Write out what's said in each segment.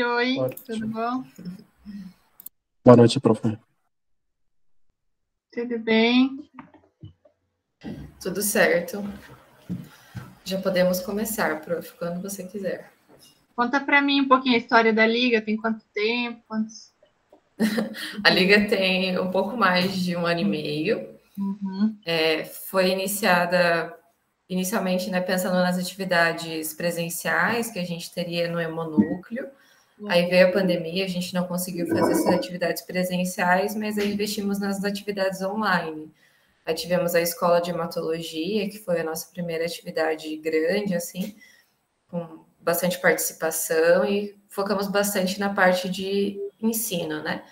Oi, Ótimo. tudo bom? Boa noite, prof. Tudo bem? Tudo certo. Já podemos começar, prof, quando você quiser. Conta para mim um pouquinho a história da Liga, tem quanto tempo? A Liga tem um pouco mais de 1 ano e meio. Uhum. Foi iniciada inicialmente, né, pensando nas atividades presenciais que a gente teria no Hemonúcleo. Aí veio a pandemia, a gente não conseguiu fazer essas atividades presenciais, mas aí investimos nas atividades online. Aí tivemos a escola de hematologia, que foi a nossa primeira atividade grande, assim, com bastante participação e focamos bastante na parte de ensino, né?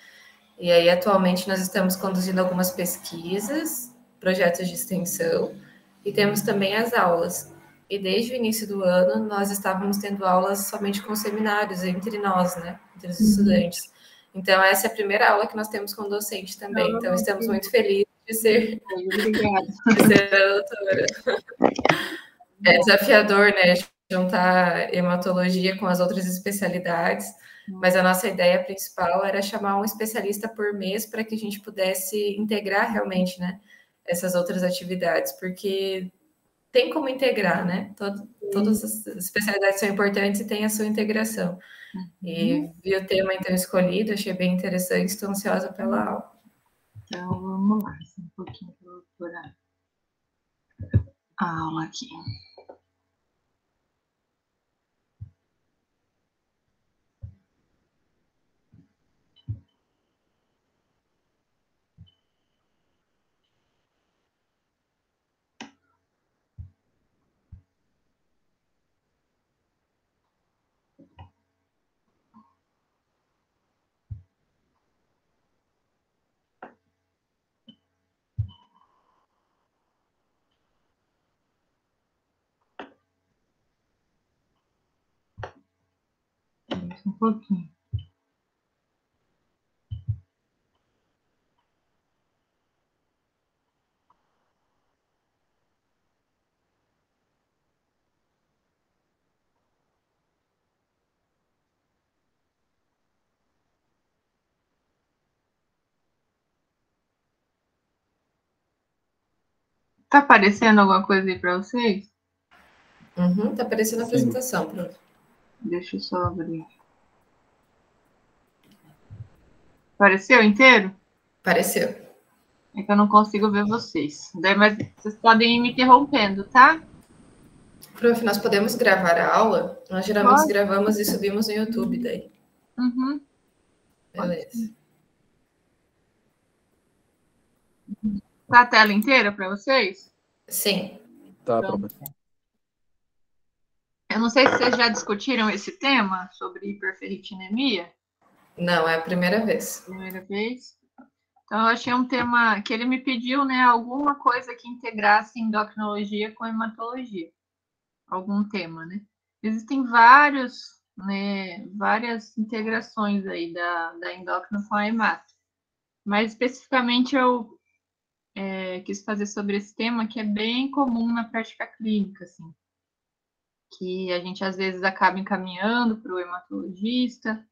E aí, atualmente, nós estamos conduzindo algumas pesquisas, projetos de extensão e temos também as aulas. E desde o início do ano, nós estávamos tendo aulas somente com seminários entre nós, né? Entre os estudantes. Então, essa é a primeira aula que nós temos com docente também. Então, estamos muito felizes de ser, Obrigada. de ser a doutora. É desafiador, né? Juntar hematologia com as outras especialidades, mas a nossa ideia principal era chamar um especialista por mês para que a gente pudesse integrar realmente, né, essas outras atividades, porque tem como integrar, né? Todas as especialidades são importantes e tem a sua integração. E vi o tema, então, escolhido, achei bem interessante, estou ansiosa pela aula. Então, vamos lá, um pouquinho para eu procurar a aula aqui. Um pouquinho. Tá aparecendo alguma coisa aí para vocês? Tá aparecendo a apresentação, prof. Deixa eu só abrir. Apareceu inteiro? Apareceu. É que eu não consigo ver vocês. Mas vocês podem ir me interrompendo, tá? Prof, nós podemos gravar a aula? Nós geralmente gravamos e subimos no YouTube daí. Uhum. Beleza. Tá a tela inteira para vocês? Sim. Tá, Então, prof. eu não sei se vocês já discutiram esse tema sobre hiperferritinemia. Não, é a primeira vez. Primeira vez. Então, eu achei um tema que ele me pediu, né, alguma coisa que integrasse endocrinologia com hematologia. Algum tema, né? Existem várias integrações aí da endócrina com a hemato. Mas, especificamente, eu quis fazer sobre esse tema que é bem comum na prática clínica, assim. Que a gente, às vezes, acaba encaminhando para o hematologista,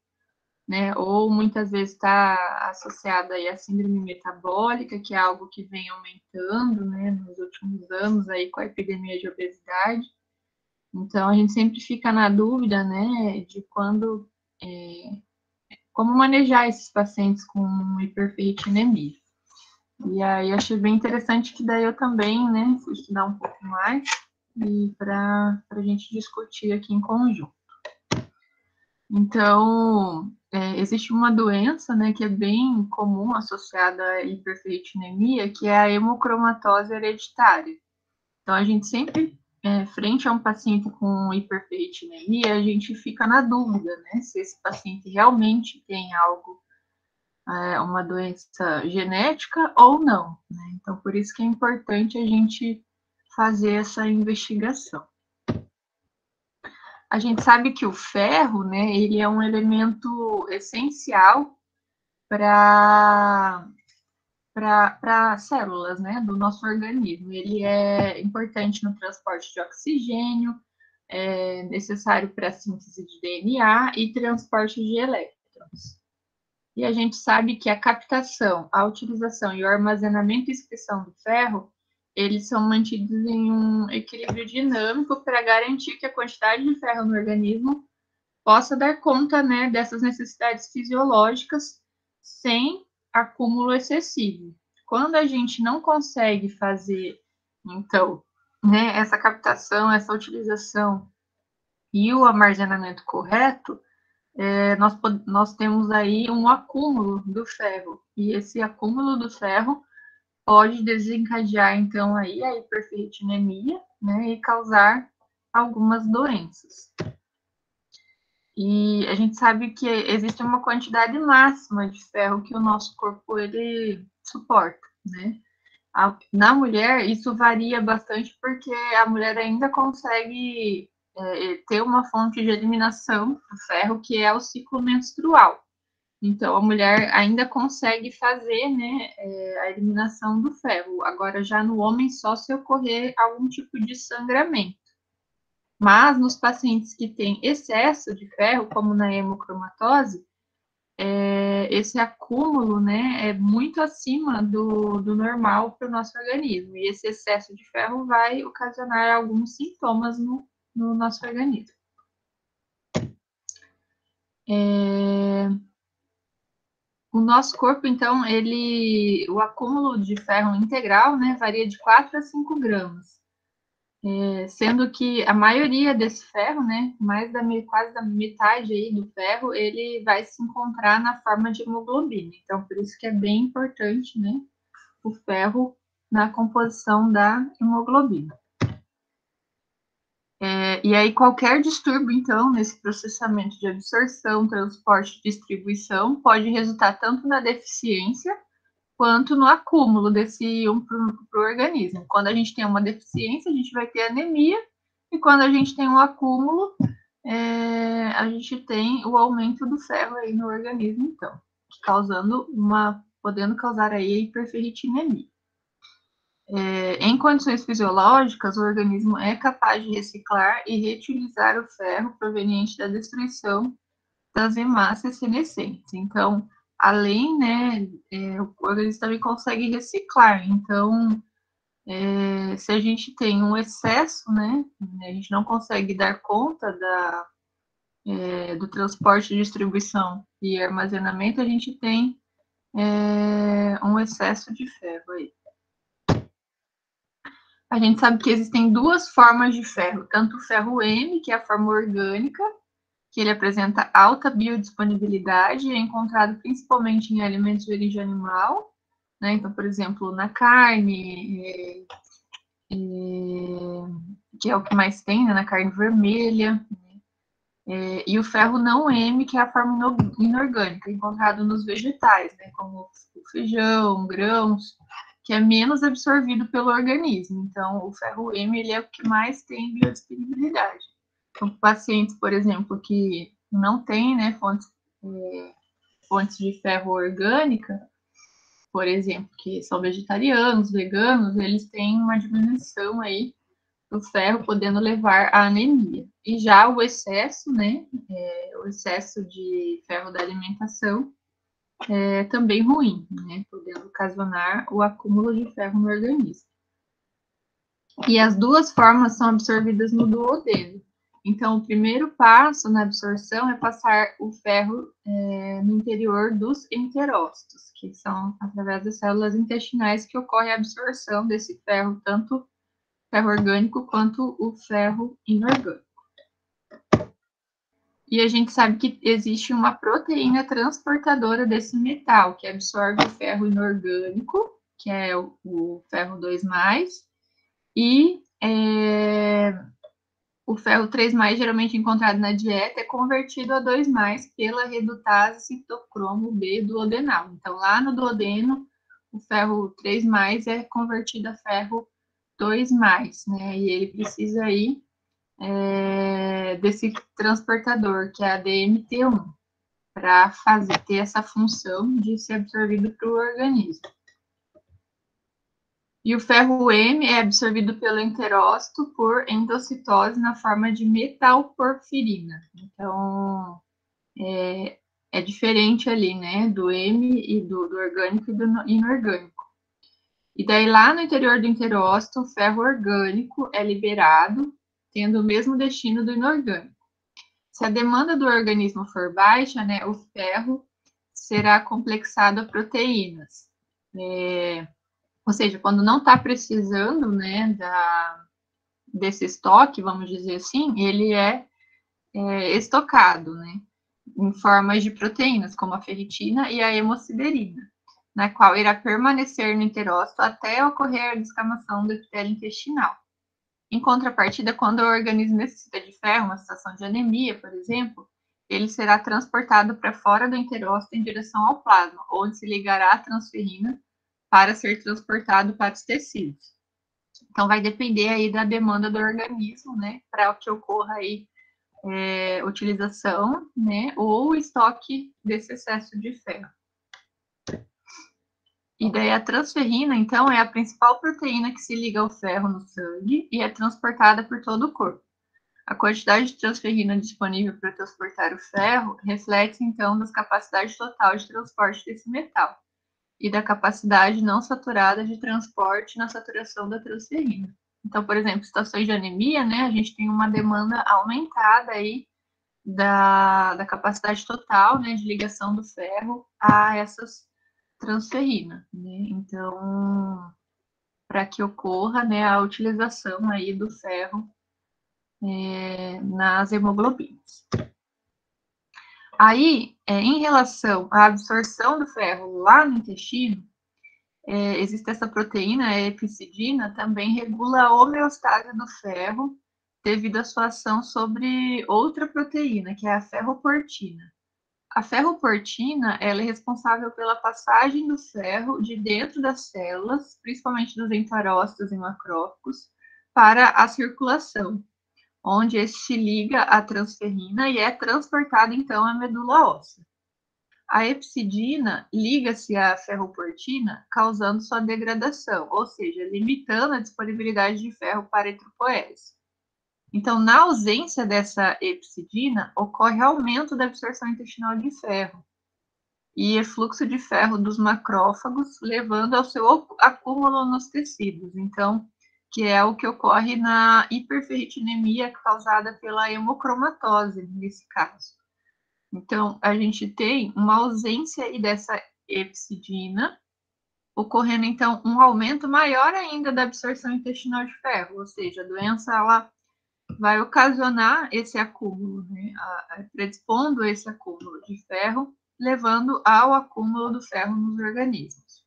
né? Ou muitas vezes está associada aí à síndrome metabólica, que é algo que vem aumentando, né, nos últimos anos aí com a epidemia de obesidade. Então a gente sempre fica na dúvida, né, de como manejar esses pacientes com hiperferritinemia. E aí achei bem interessante que daí eu também, né, fui estudar um pouco mais e para a gente discutir aqui em conjunto. Então, existe uma doença, né, que é bem comum associada à hiperferritinemia, que é a hemocromatose hereditária. Então, a gente sempre, frente a um paciente com hiperferritinemia, a gente fica na dúvida, né, se esse paciente realmente tem algo, uma doença genética ou não, né? Então, por isso que é importante a gente fazer essa investigação. A gente sabe que o ferro, né, ele é um elemento essencial para células, né, do nosso organismo. Ele é importante no transporte de oxigênio, necessário para a síntese de DNA e transporte de elétrons. E a gente sabe que a captação, a utilização e o armazenamento e excreção do ferro, eles são mantidos em um equilíbrio dinâmico para garantir que a quantidade de ferro no organismo possa dar conta, né, dessas necessidades fisiológicas sem acúmulo excessivo. Quando a gente não consegue fazer, então, né, essa captação, essa utilização e o armazenamento correto, nós temos aí um acúmulo do ferro, e esse acúmulo do ferro pode desencadear, então, aí a hiperferritinemia, né, e causar algumas doenças. E a gente sabe que existe uma quantidade máxima de ferro que o nosso corpo, ele suporta, né? Na mulher, isso varia bastante, porque a mulher ainda consegue ter uma fonte de eliminação do ferro, que é o ciclo menstrual. Então, a mulher ainda consegue fazer, né, a eliminação do ferro. Agora, já no homem, só se ocorrer algum tipo de sangramento. Mas, nos pacientes que têm excesso de ferro, como na hemocromatose, esse acúmulo, né, é muito acima do normal para o nosso organismo. E esse excesso de ferro vai ocasionar alguns sintomas no nosso organismo. O nosso corpo, então, o acúmulo de ferro integral, né, varia de 4 a 5 gramas. Sendo que a maioria desse ferro, né, quase da metade aí do ferro, ele vai se encontrar na forma de hemoglobina. Então, por isso que é bem importante, né, o ferro na composição da hemoglobina. E aí, qualquer distúrbio, então, nesse processamento de absorção, transporte e distribuição, pode resultar tanto na deficiência quanto no acúmulo desse íon para o organismo. Quando a gente tem uma deficiência, a gente vai ter anemia, e quando a gente tem um acúmulo, a gente tem o aumento do ferro aí no organismo, então, podendo causar aí a hiperferritinemia. Em condições fisiológicas, o organismo é capaz de reciclar e reutilizar o ferro proveniente da destruição das hemácias senescentes. Então, além, né, o organismo também consegue reciclar. Então, se a gente tem um excesso, né, a gente não consegue dar conta do transporte, distribuição e armazenamento, a gente tem um excesso de ferro aí. A gente sabe que existem duas formas de ferro, tanto o ferro M, que é a forma orgânica, que ele apresenta alta biodisponibilidade, é encontrado principalmente em alimentos de origem animal, né? Então, por exemplo, na carne, que é o que mais tem, né? Na carne vermelha, e o ferro não M, que é a forma inorgânica, encontrado nos vegetais, né? Como o feijão, grãos, que é menos absorvido pelo organismo. Então, o ferro M, ele é o que mais tem biodisponibilidade. Então, pacientes, por exemplo, que não têm, né, fontes de ferro orgânica, por exemplo, que são vegetarianos, veganos, eles têm uma diminuição aí do ferro, podendo levar à anemia. E já o excesso, né, o excesso de ferro da alimentação é também ruim, né, podendo ocasionar o acúmulo de ferro no organismo. E as duas formas são absorvidas no duodeno. Então, o primeiro passo na absorção é passar o ferro no interior dos enterócitos, que são através das células intestinais que ocorre a absorção desse ferro, tanto ferro orgânico quanto o ferro inorgânico. E a gente sabe que existe uma proteína transportadora desse metal, que absorve o ferro inorgânico, que é o ferro 2+, e o ferro 3+, geralmente encontrado na dieta, é convertido a 2+, pela redutase citocromo B duodenal. Então, lá no duodeno, o ferro 3+, é convertido a ferro 2+, né? E ele precisa aí desse transportador, que é a DMT1, para ter essa função de ser absorvido para o organismo. E o ferro M é absorvido pelo enterócito por endocitose na forma de metalporfirina. Então, é diferente ali, né, do M e do orgânico e do inorgânico. E daí, lá no interior do enterócito, o ferro orgânico é liberado, tendo o mesmo destino do inorgânico. Se a demanda do organismo for baixa, né, o ferro será complexado a proteínas. Ou seja, quando não está precisando, né, desse estoque, vamos dizer assim, ele é estocado, né, em formas de proteínas, como a ferritina e a hemosiderina, na qual irá permanecer no enterócito até ocorrer a descamação do epitélio intestinal. Em contrapartida, quando o organismo necessita de ferro, uma situação de anemia, por exemplo, ele será transportado para fora do enterócito em direção ao plasma, onde se ligará a transferrina para ser transportado para os tecidos. Então, vai depender aí da demanda do organismo, né, para que ocorra aí utilização, né, ou estoque desse excesso de ferro. E daí a transferrina, então, é a principal proteína que se liga ao ferro no sangue e é transportada por todo o corpo. A quantidade de transferrina disponível para transportar o ferro reflete, então, das capacidades total de transporte desse metal e da capacidade não saturada de transporte na saturação da transferrina. Então, por exemplo, situações de anemia, né, a gente tem uma demanda aumentada aí da capacidade total, né, de ligação do ferro a essas transferrina, né? Então, para que ocorra, né, a utilização aí do ferro nas hemoglobinas. Aí, em relação à absorção do ferro lá no intestino, existe essa proteína, a epicidina, também regula a homeostase do ferro devido à sua ação sobre outra proteína, que é a ferroportina. A ferroportina, ela é responsável pela passagem do ferro de dentro das células, principalmente dos enterócitos e macrófagos, para a circulação, onde este liga à transferrina e é transportado, então, à medula óssea. A epicidina liga-se à ferroportina, causando sua degradação, ou seja, limitando a disponibilidade de ferro para a eritropoese. Então, na ausência dessa epicidina, ocorre aumento da absorção intestinal de ferro e efluxo de ferro dos macrófagos, levando ao seu acúmulo nos tecidos. Então, que é o que ocorre na hiperferritinemia causada pela hemocromatose, nesse caso. Então, a gente tem uma ausência aí dessa epicidina, ocorrendo, então, um aumento maior ainda da absorção intestinal de ferro, ou seja, a doença, ela vai ocasionar esse acúmulo, né, predispondo esse acúmulo de ferro, levando ao acúmulo do ferro nos organismos,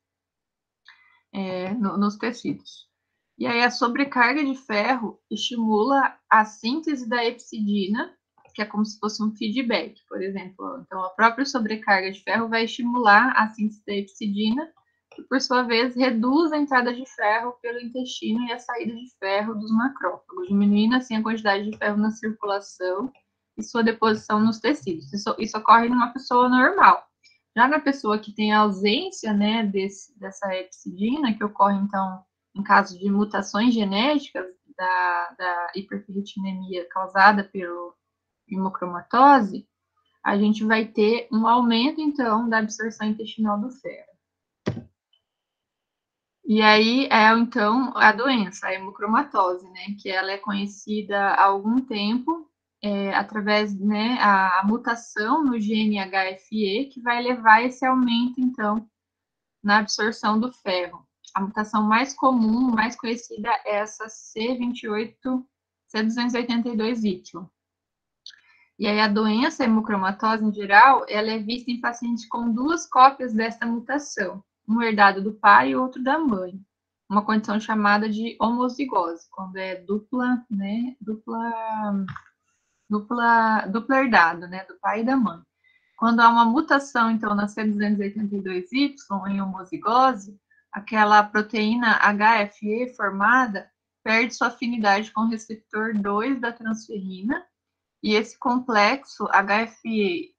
nos tecidos. E aí a sobrecarga de ferro estimula a síntese da epicidina, que é como se fosse um feedback, por exemplo. Então, a própria sobrecarga de ferro vai estimular a síntese da epicidina, que, por sua vez, reduz a entrada de ferro pelo intestino e a saída de ferro dos macrófagos, diminuindo, assim, a quantidade de ferro na circulação e sua deposição nos tecidos. Isso ocorre numa pessoa normal. Já na pessoa que tem ausência, né, dessa epicidina, que ocorre, então, em caso de mutações genéticas da hiperferritinemia causada pelo hemocromatose, a gente vai ter um aumento, então, da absorção intestinal do ferro. E aí então, a doença, a hemocromatose, né, que ela é conhecida há algum tempo, através, né, a mutação no gene HFE, que vai levar a esse aumento, então, na absorção do ferro. A mutação mais comum, mais conhecida, é essa C282Y. E aí a doença, a hemocromatose em geral, ela é vista em pacientes com duas cópias dessa mutação, um herdado do pai e outro da mãe. Uma condição chamada de homozigose, quando é dupla herdado, né, do pai e da mãe. Quando há uma mutação, então, na C282Y em homozigose, aquela proteína HFE formada perde sua afinidade com o receptor 2 da transferrina, e esse complexo HFE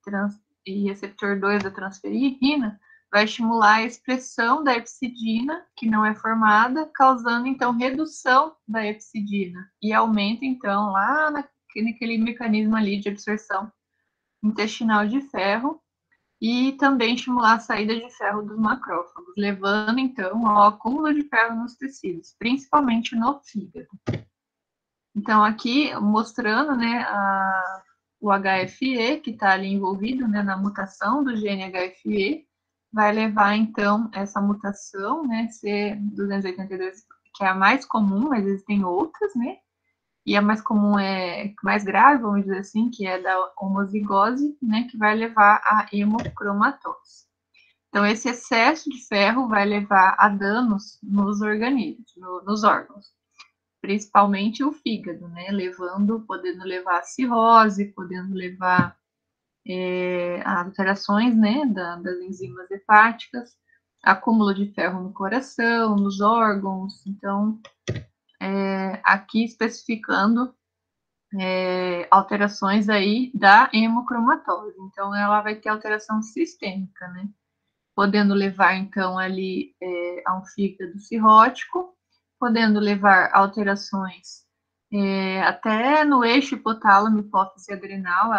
e receptor 2 da transferrina vai estimular a expressão da epsidina, que não é formada, causando, então, redução da epsidina. E aumenta, então, lá naquele mecanismo ali de absorção intestinal de ferro, e também estimular a saída de ferro dos macrófagos, levando, então, ao acúmulo de ferro nos tecidos, principalmente no fígado. Então, aqui, mostrando, né, o HFE, que está ali envolvido, né, na mutação do gene HFE, vai levar, então, essa mutação, né, C282, que é a mais comum, mas existem outras, né, e a mais comum mais grave, vamos dizer assim, que é da homozigose, né, que vai levar à hemocromatose. Então, esse excesso de ferro vai levar a danos nos organismos, nos órgãos, principalmente o fígado, né, podendo levar a cirrose, podendo levar a alterações, né, das enzimas hepáticas, acúmulo de ferro no coração, nos órgãos. Então, aqui especificando alterações aí da hemocromatose. Então, ela vai ter alteração sistêmica, né, podendo levar, então, ali a um fígado cirrótico, podendo levar alterações até no eixo hipotálamo, hipófise adrenal,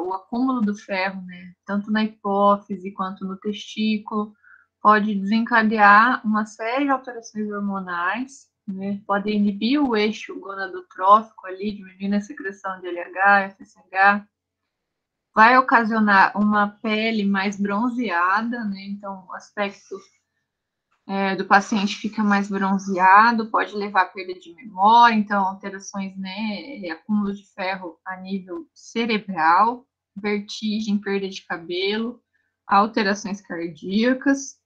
o acúmulo do ferro, né, tanto na hipófise quanto no testículo, pode desencadear uma série de alterações hormonais, né, pode inibir o eixo gonadotrófico ali, diminuindo a secreção de LH, FSH, vai ocasionar uma pele mais bronzeada, né, então o aspecto do paciente fica mais bronzeado, pode levar a perda de memória, então alterações, né, acúmulo de ferro a nível cerebral, vertigem, perda de cabelo, alterações cardíacas,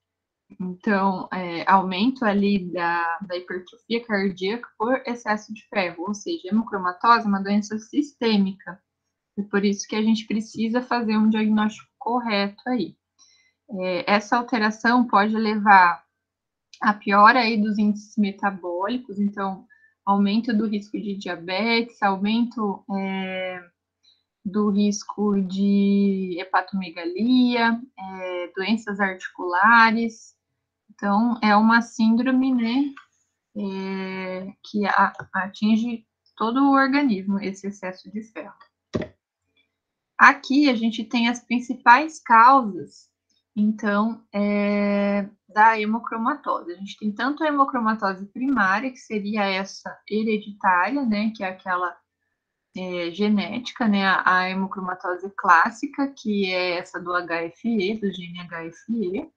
então aumento ali da hipertrofia cardíaca por excesso de ferro, ou seja, hemocromatose é uma doença sistêmica, e por isso que a gente precisa fazer um diagnóstico correto aí. Essa alteração pode levar a piora aí dos índices metabólicos, então, aumento do risco de diabetes, aumento do risco de hepatomegalia, doenças articulares. Então, é uma síndrome, né, que atinge todo o organismo, esse excesso de ferro. Aqui a gente tem as principais causas, então, da hemocromatose. A gente tem tanto a hemocromatose primária, que seria essa hereditária, né, que é aquela genética, né, a hemocromatose clássica, que é essa do HFE, do gene HFE,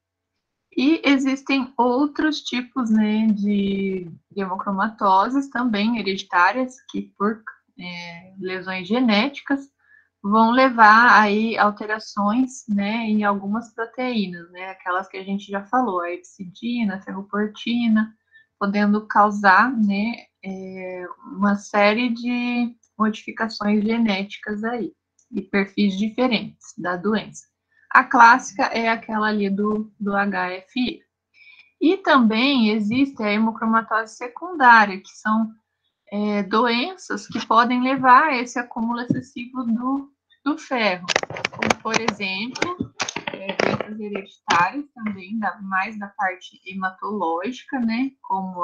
e existem outros tipos, né, de hemocromatoses também hereditárias, que por lesões genéticas, vão levar aí alterações, né, em algumas proteínas, né, aquelas que a gente já falou, a epsidina, a ferroportina, podendo causar, né, uma série de modificações genéticas aí, e perfis diferentes da doença. A clássica é aquela ali do HFI. E também existe a hemocromatose secundária, que são doenças que podem levar a esse acúmulo excessivo do ferro, como, por exemplo, doenças hereditárias também, mais da parte hematológica, né, como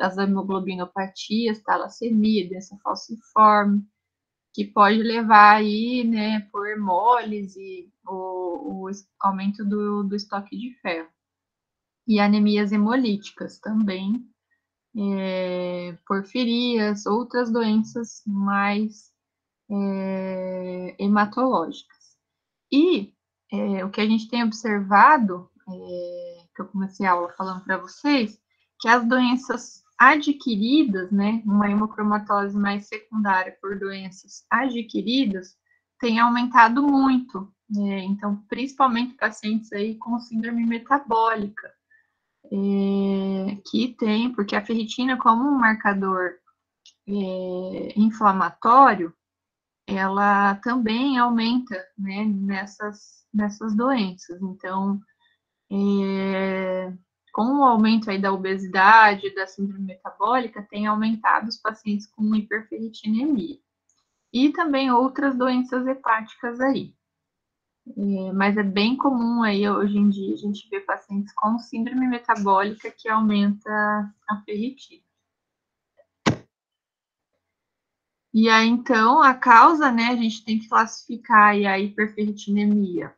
as hemoglobinopatias, talassemia, doença falciforme, que pode levar aí, né, por hemólise, o aumento do estoque de ferro. E anemias hemolíticas também, porfirias, outras doenças mais hematológicas. E o que a gente tem observado, que eu comecei a aula falando para vocês, que as doenças adquiridas, né, uma hemocromatose mais secundária por doenças adquiridas, tem aumentado muito, então, principalmente pacientes aí com síndrome metabólica, que tem, porque a ferritina, como um marcador inflamatório, ela também aumenta, né, nessas doenças. Então, com o aumento aí da obesidade, da síndrome metabólica, tem aumentado os pacientes com hiperferritinemia. E também outras doenças hepáticas aí. mas é bem comum aí, hoje em dia, a gente vê pacientes com síndrome metabólica que aumenta a ferritina. E aí, então, a causa, né, a gente tem que classificar aí a hiperferritinemia.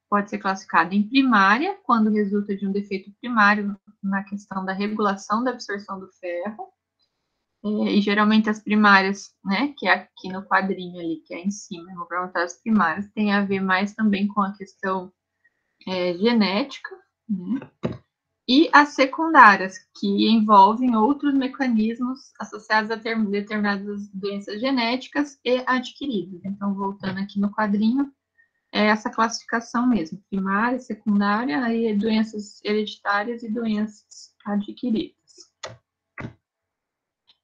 Pode ser classificada em primária, quando resulta de um defeito primário na questão da regulação da absorção do ferro. E geralmente as primárias, né, que é aqui no quadrinho ali, que é em cima, eu vou perguntar as primárias, tem a ver mais também com a questão genética, né? E as secundárias, que envolvem outros mecanismos associados a determinadas doenças genéticas e adquiridas. Então, voltando aqui no quadrinho, é essa classificação mesmo, primária, secundária, aí doenças hereditárias e doenças adquiridas.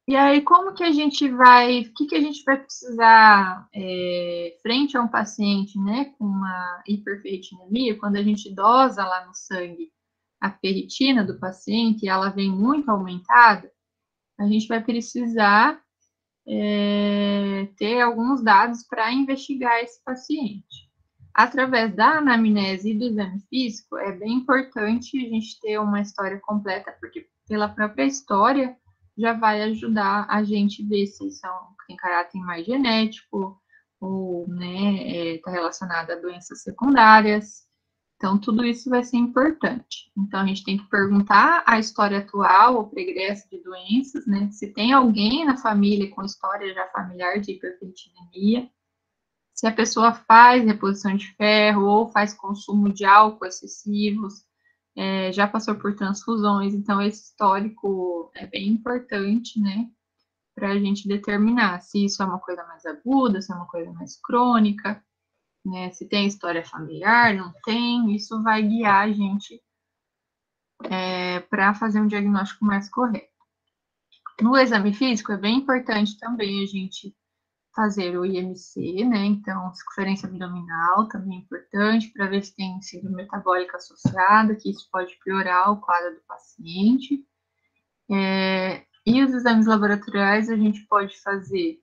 E aí, como que a gente vai, o que a gente vai precisar frente a um paciente, né, com uma hiperferritinemia, quando a gente dosa lá no sangue a ferritina do paciente e ela vem muito aumentada, a gente vai precisar ter alguns dados para investigar esse paciente. Através da anamnese e do exame físico, é bem importante a gente ter uma história completa, porque pela própria história já vai ajudar a gente ver se tem caráter mais genético ou, né, está relacionado a doenças secundárias. Então, tudo isso vai ser importante. Então, a gente tem que perguntar a história atual ou pregresso de doenças, né? Se tem alguém na família com história já familiar de hiperferritinemia, se a pessoa faz reposição de ferro ou faz consumo de álcool excessivos, já passou por transfusões. Então, esse histórico é bem importante, né? Para a gente determinar se isso é uma coisa mais aguda, se é uma coisa mais crônica. Né, se tem história familiar, não tem, isso vai guiar a gente para fazer um diagnóstico mais correto. No exame físico, é bem importante também a gente fazer o IMC, né, então, circunferência abdominal também é importante, para ver se tem síndrome metabólica associada, que isso pode piorar o quadro do paciente. E os exames laboratoriais, a gente pode fazer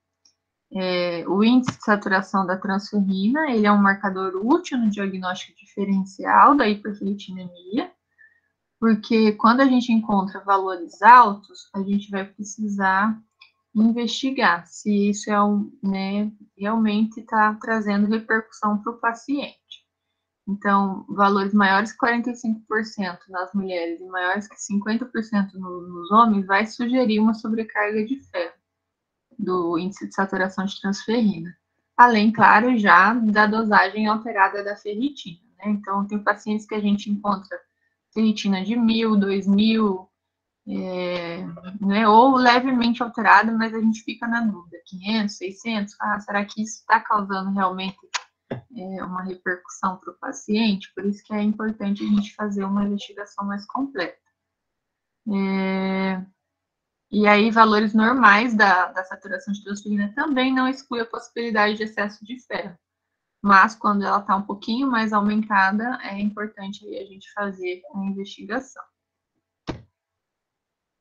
o índice de saturação da transferrina, ele é um marcador útil no diagnóstico diferencial da hiperferritinemia, porque quando a gente encontra valores altos, a gente vai precisar investigar se isso realmente está trazendo repercussão para o paciente. Então, valores maiores que 45% nas mulheres e maiores que 50% nos homens vai sugerir uma sobrecarga de ferro do índice de saturação de transferrina. Além, claro, já da dosagem alterada da ferritina, né? Então, tem pacientes que a gente encontra ferritina de 1.000, 2.000, né? Ou levemente alterada, mas a gente fica na dúvida, 500, 600, será que isso está causando realmente uma repercussão para o paciente? Por isso que é importante a gente fazer uma investigação mais completa. E aí, valores normais da saturação de transferrina também não exclui a possibilidade de excesso de ferro. Mas, quando ela está um pouquinho mais aumentada, é importante aí a gente fazer a investigação.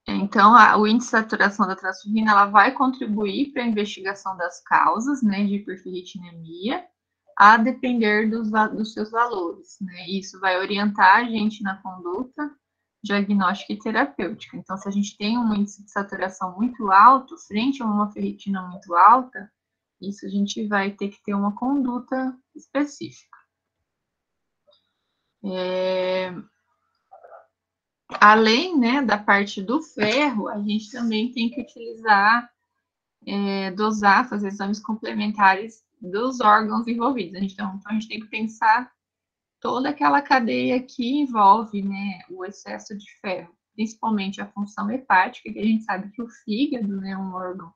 Então, o índice de saturação da transferrina, ela vai contribuir para a investigação das causas, né, de hiperferritinemia, a depender dos seus valores, né? Isso vai orientar a gente na conduta diagnóstica e terapêutica. Então, se a gente tem um índice de saturação muito alto, frente a uma ferritina muito alta, isso a gente vai ter que ter uma conduta específica. Além, né, da parte do ferro, a gente também tem que utilizar, dosar, fazer exames complementares dos órgãos envolvidos. Então, a gente tem que pensar toda aquela cadeia que envolve, né, o excesso de ferro, principalmente a função hepática, que a gente sabe que o fígado, né, é um órgão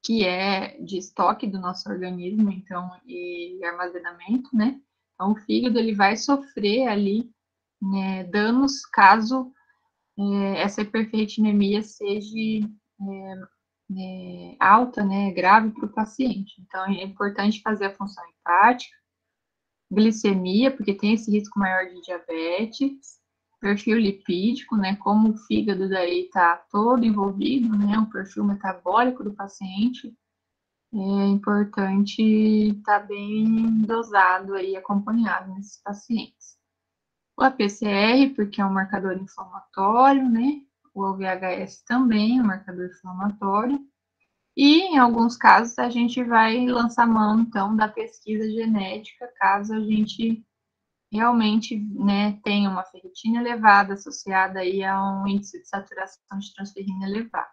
que é de estoque do nosso organismo, então, e armazenamento, né? Então, o fígado, ele vai sofrer ali, né, danos caso essa hiperferritinemia seja alta, né, grave para o paciente. Então, é importante fazer a função hepática, glicemia, porque tem esse risco maior de diabetes, perfil lipídico, né, como o fígado daí está todo envolvido, né, o perfil metabólico do paciente, é importante estar bem dosado aí, acompanhado nesses pacientes. O APCR, porque é um marcador inflamatório, né? O VHS também é um marcador inflamatório. E, em alguns casos, a gente vai lançar mão, então, da pesquisa genética, caso a gente realmente, né, tenha uma ferritina elevada associada aí a um índice de saturação de transferrina elevado.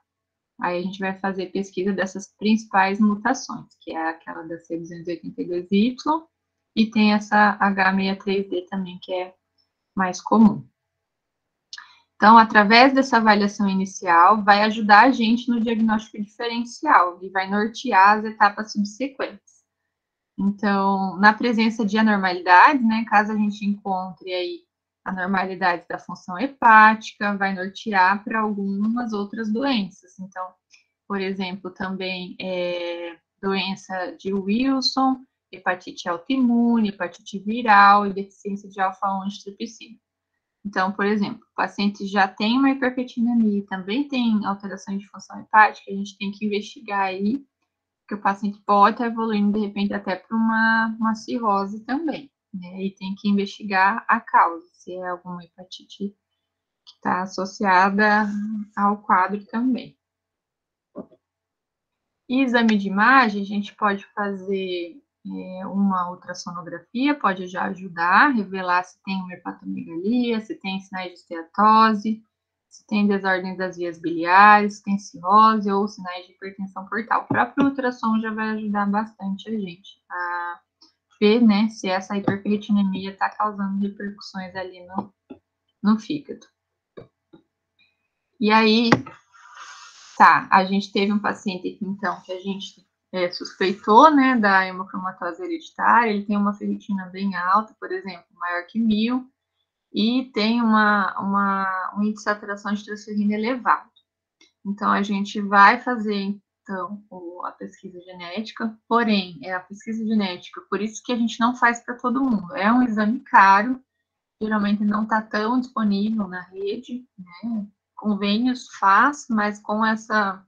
Aí a gente vai fazer pesquisa dessas principais mutações, que é aquela da C282Y, e tem essa H63D também, que é mais comum. Então, através dessa avaliação inicial, vai ajudar a gente no diagnóstico diferencial e vai nortear as etapas subsequentes. Então, na presença de anormalidades, né, caso a gente encontre aí anormalidades da função hepática, vai nortear para algumas outras doenças. Então, por exemplo, também doença de Wilson, hepatite autoimune, hepatite viral e deficiência de alfa-1 antitripsina. Então, por exemplo, o paciente já tem uma hiperfetinemia e também tem alterações de função hepática, a gente tem que investigar aí, que o paciente pode estar evoluindo, de repente, até para uma cirrose também, né? E tem que investigar a causa, se é alguma hepatite que está associada ao quadro também. E exame de imagem, a gente pode fazer uma ultrassonografia, pode já ajudar a revelar se tem uma hepatomegalia, se tem sinais de esteatose, se tem desordem das vias biliares, se tem cirrose ou sinais de hipertensão portal. O próprio ultrassom já vai ajudar bastante a gente a ver, né, se essa hiperferritinemia está causando repercussões ali no fígado. E aí, tá, a gente teve um paciente aqui, então, que a gente suspeitou, né, da hemocromatose hereditária, ele tem uma ferritina bem alta, por exemplo, maior que 1000, e tem um índice de saturação de transferrina elevado. Então, a gente vai fazer, então, a pesquisa genética, porém, é a pesquisa genética, por isso que a gente não faz para todo mundo. É um exame caro, geralmente não está tão disponível na rede, né? Convênios faz, mas com essa...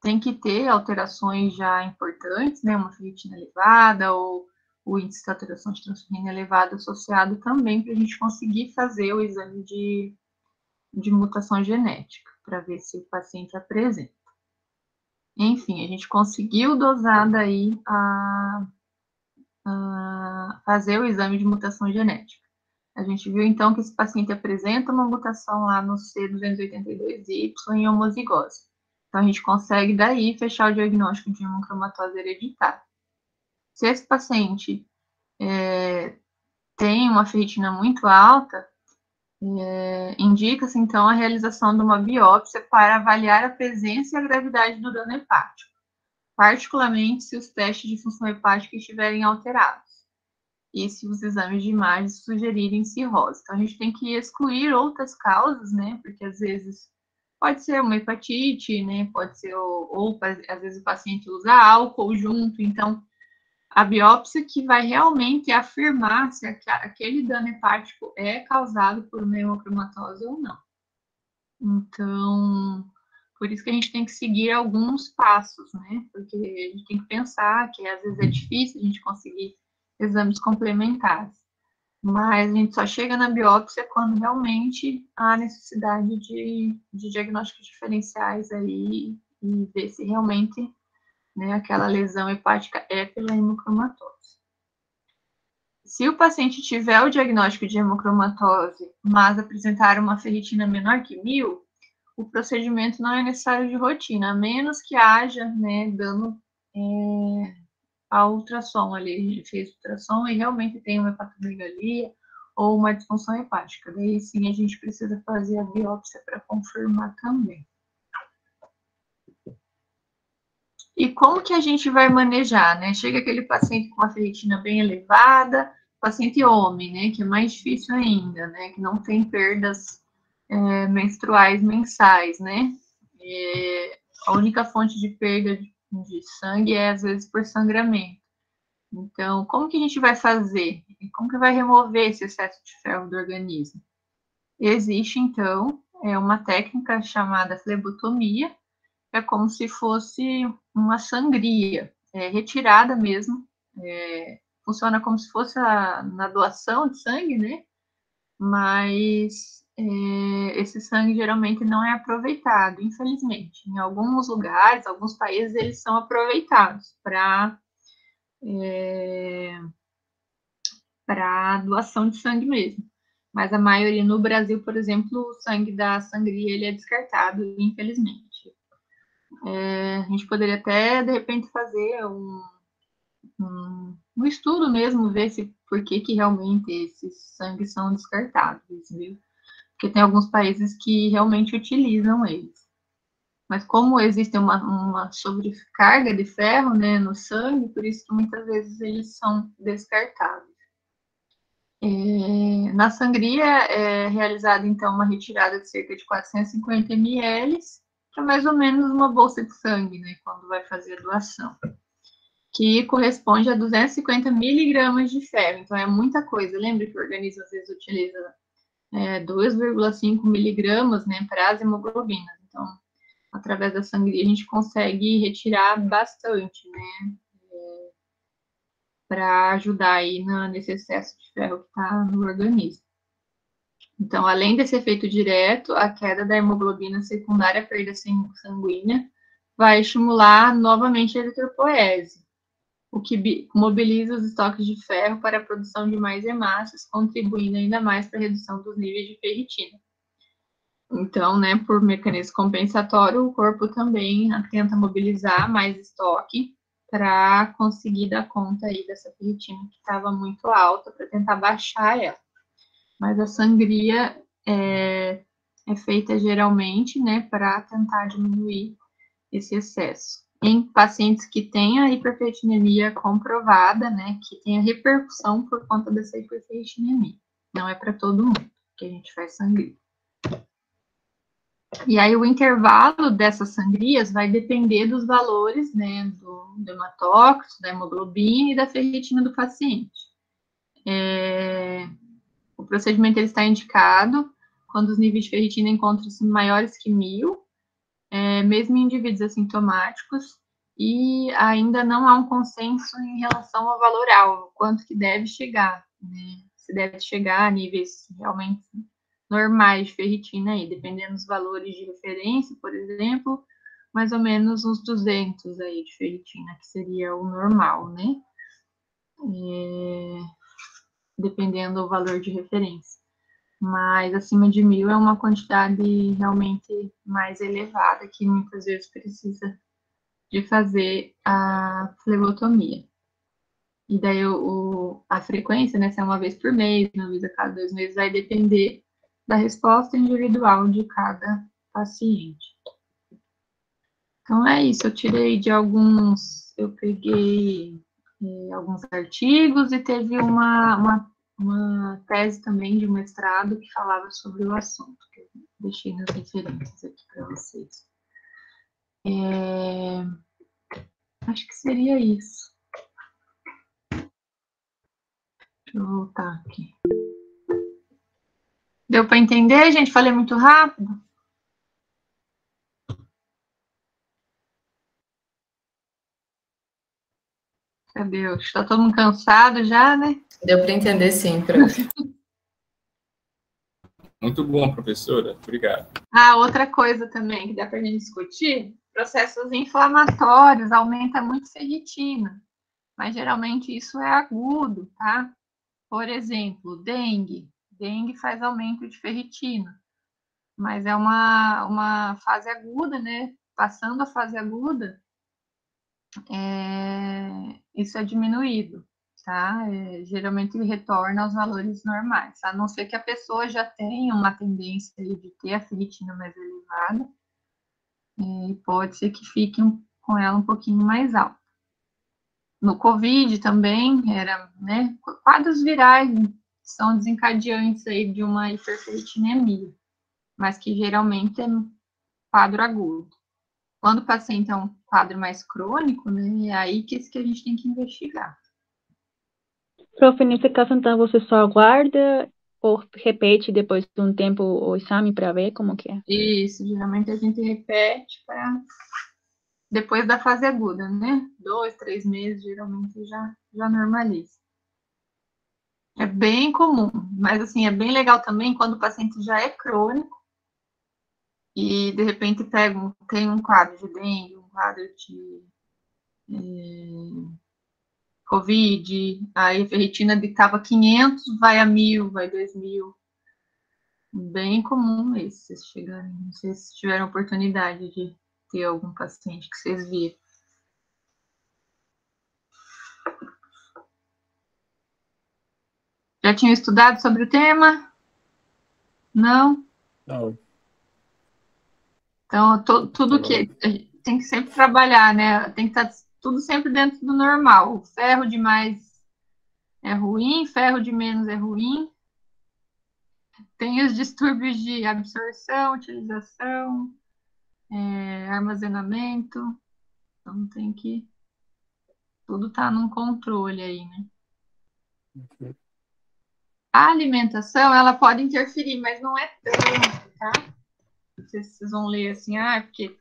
tem que ter alterações já importantes, né? Uma ferritina elevada ou o índice de saturação de transferrina elevado associado também para a gente conseguir fazer o exame de mutação genética, para ver se o paciente apresenta. Enfim, a gente conseguiu dosar daí fazer o exame de mutação genética. A gente viu, então, que esse paciente apresenta uma mutação lá no C282Y em homozigose. Então, a gente consegue daí fechar o diagnóstico de hemocromatose hereditária. Se esse paciente tem uma ferritina muito alta, indica-se, então, a realização de uma biópsia para avaliar a presença e a gravidade do dano hepático, particularmente se os testes de função hepática estiverem alterados e se os exames de imagem sugerirem cirrose. Então, a gente tem que excluir outras causas, né, porque às vezes pode ser uma hepatite, né, pode ser, ou às vezes o paciente usa álcool junto, então, a biópsia que vai realmente afirmar se aquele dano hepático é causado por uma hemocromatose ou não. Então, por isso que a gente tem que seguir alguns passos, né? Porque a gente tem que pensar que às vezes é difícil a gente conseguir exames complementares. Mas a gente só chega na biópsia quando realmente há necessidade de diagnósticos diferenciais aí e ver se realmente, né, aquela lesão hepática é pela hemocromatose. Se o paciente tiver o diagnóstico de hemocromatose, mas apresentar uma ferritina menor que 1000, o procedimento não é necessário de rotina, a menos que haja, né, dano a ultrassom ali. A gente fez ultrassom e realmente tem uma hepatomegalia ou uma disfunção hepática. Daí sim a gente precisa fazer a biópsia para confirmar também. E como que a gente vai manejar, né? Chega aquele paciente com uma ferritina bem elevada, paciente homem, né? Que é mais difícil ainda, né? Que não tem perdas menstruais mensais, né? A única fonte de perda de sangue é, às vezes, por sangramento. Então, como que a gente vai fazer? Como que vai remover esse excesso de ferro do organismo? Existe, então, uma técnica chamada flebotomia, é como se fosse uma sangria, retirada mesmo, funciona como se fosse na doação de sangue, né? Mas esse sangue geralmente não é aproveitado, infelizmente. Em alguns lugares, alguns países, eles são aproveitados para doação de sangue mesmo. Mas a maioria no Brasil, por exemplo, o sangue da sangria ele é descartado, infelizmente. A gente poderia até, de repente, fazer um estudo mesmo, ver se por que realmente esses sangues são descartados, viu? Porque tem alguns países que realmente utilizam eles. Mas como existe uma sobrecarga de ferro, né, no sangue, por isso que muitas vezes eles são descartados. Na sangria é realizada, então, uma retirada de cerca de 450 ml, que é mais ou menos uma bolsa de sangue, né, quando vai fazer a doação, que corresponde a 250 miligramas de ferro. Então, é muita coisa. Lembra que o organismo, às vezes, utiliza 2,5 miligramas, né, para as hemoglobinas. Então, através da sangria, a gente consegue retirar bastante, né, para ajudar aí nesse excesso de ferro que está no organismo. Então, além desse efeito direto, a queda da hemoglobina secundária à perda sanguínea vai estimular novamente a eritropoese, o que mobiliza os estoques de ferro para a produção de mais hemácias, contribuindo ainda mais para a redução dos níveis de ferritina. Então, né, por mecanismo compensatório, o corpo também tenta mobilizar mais estoque para conseguir dar conta aí dessa ferritina que estava muito alta, para tentar baixar ela. Mas a sangria é feita geralmente, né, para tentar diminuir esse excesso. Em pacientes que têm a hiperferritinemia comprovada, né, que tem a repercussão por conta dessa hiperferritinemia. Não é para todo mundo que a gente faz sangria. E aí o intervalo dessas sangrias vai depender dos valores, né, do hematócrito, da hemoglobina e da ferritina do paciente. O procedimento ele está indicado quando os níveis de ferritina encontram-se maiores que 1.000, mesmo em indivíduos assintomáticos, e ainda não há um consenso em relação ao valor alvo, quanto que deve chegar, né? Se deve chegar a níveis realmente normais de ferritina aí, dependendo dos valores de referência, por exemplo, mais ou menos uns 200 aí de ferritina, que seria o normal, né? Dependendo do valor de referência. Mas acima de 1.000 é uma quantidade realmente mais elevada, que muitas vezes precisa de fazer a flebotomia. E daí a frequência, né, se é uma vez por mês, uma vez a cada 2 meses, vai depender da resposta individual de cada paciente. Então é isso, eu tirei de alguns, eu peguei alguns artigos e teve uma tese também de mestrado que falava sobre o assunto, que eu deixei nas referências aqui para vocês. Acho que seria isso. Deixa eu voltar aqui. Deu para entender, gente? Falei muito rápido? Cadê? Está todo mundo cansado já, né? Deu para entender sim, prof. Muito bom, professora. Obrigado. Outra coisa também que dá para a gente discutir, processos inflamatórios, aumenta muito ferritina, mas geralmente isso é agudo, tá? Por exemplo, dengue. Dengue faz aumento de ferritina, mas é uma fase aguda, né? Passando a fase aguda, isso é diminuído, tá? Geralmente ele retorna aos valores normais, a não ser que a pessoa já tenha uma tendência de ter a ferritina mais elevada, e pode ser que fique com ela um pouquinho mais alta. No COVID também, né, quadros virais são desencadeantes aí de uma hiperferritinemia, mas que geralmente é quadro agudo. Quando o paciente é um quadro mais crônico, né, é aí que a gente tem que investigar. Profe, nesse caso, então, você só aguarda ou repete depois de um tempo o exame para ver como que é? Isso, geralmente a gente repete depois da fase aguda, né? 2, 3 meses, geralmente já normaliza. É bem comum, mas assim, é bem legal também quando o paciente já é crônico e de repente tem um quadro de dengue, um quadro de Covid, aí a ferritina estava 500, vai a 1000, vai 2000. Bem comum esse, vocês chegarem. Não sei se tiveram oportunidade de ter algum paciente que vocês viram. Já tinham estudado sobre o tema? Não? Não. Então, tudo que tem que sempre trabalhar, né? Tem que estar tudo sempre dentro do normal. Ferro de mais é ruim, ferro de menos é ruim. Tem os distúrbios de absorção, utilização, armazenamento. Então, tem que... Tudo tá num controle aí, né? Uhum. A alimentação, ela pode interferir, mas não é tanto, tá? Vocês vão ler assim, porque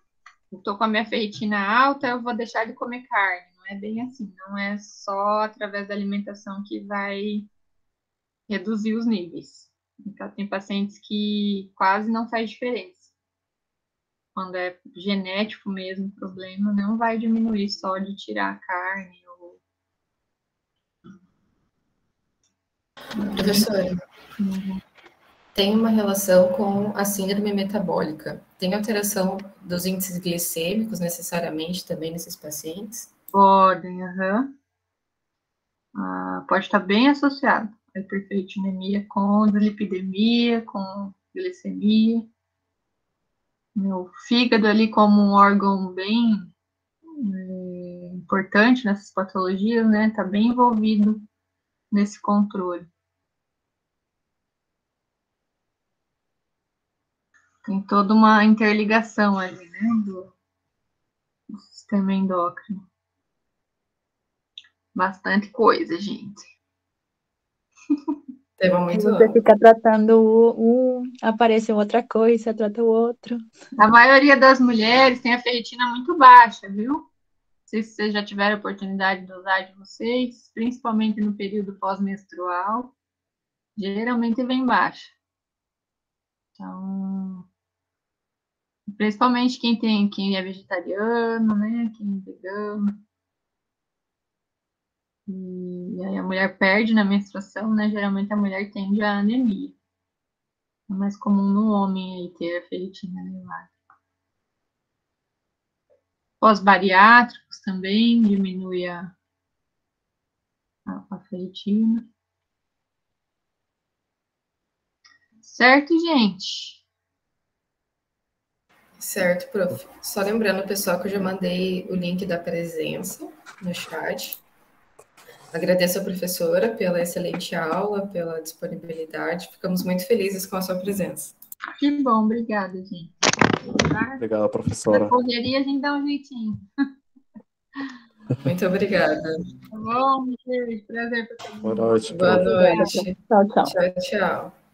eu tô com a minha ferritina alta, eu vou deixar de comer carne. Não é bem assim, não é só através da alimentação que vai reduzir os níveis. Então, tem pacientes que quase não faz diferença. Quando é genético mesmo o problema, não vai diminuir só de tirar a carne. Professora, tem uma relação com a síndrome metabólica. Tem alteração dos índices glicêmicos necessariamente também nesses pacientes? Podem, pode estar bem associado a hiperferritinemia com dislipidemia, com glicemia. O fígado ali como um órgão bem importante nessas patologias, né? Está bem envolvido nesse controle. Tem toda uma interligação ali, né? Do sistema endócrino. Bastante coisa, gente. Tema muito Você amplo. fica tratando aparece outra coisa, você trata o outro. A maioria das mulheres tem a ferritina muito baixa, viu? Não sei se vocês já tiveram a oportunidade de usar de vocês, principalmente no período pós-menstrual, geralmente vem baixa. Então, principalmente quem é vegetariano, né? Quem é vegano. E aí a mulher perde na menstruação, né? Geralmente a mulher tende a anemia. É mais comum no homem aí ter a ferritina elevada. Pós-bariátricos também diminui a ferritina. Certo, gente? Certo, prof. Só lembrando, pessoal, que eu já mandei o link da presença no chat. Agradeço a professora pela excelente aula, pela disponibilidade. Ficamos muito felizes com a sua presença. Que bom, obrigada, gente. Obrigado, professora. Na correria a gente dá um jeitinho. Muito obrigada. Tá bom, beijo, prazer. Boa noite. Boa noite. Tchau, tchau. Tchau, tchau.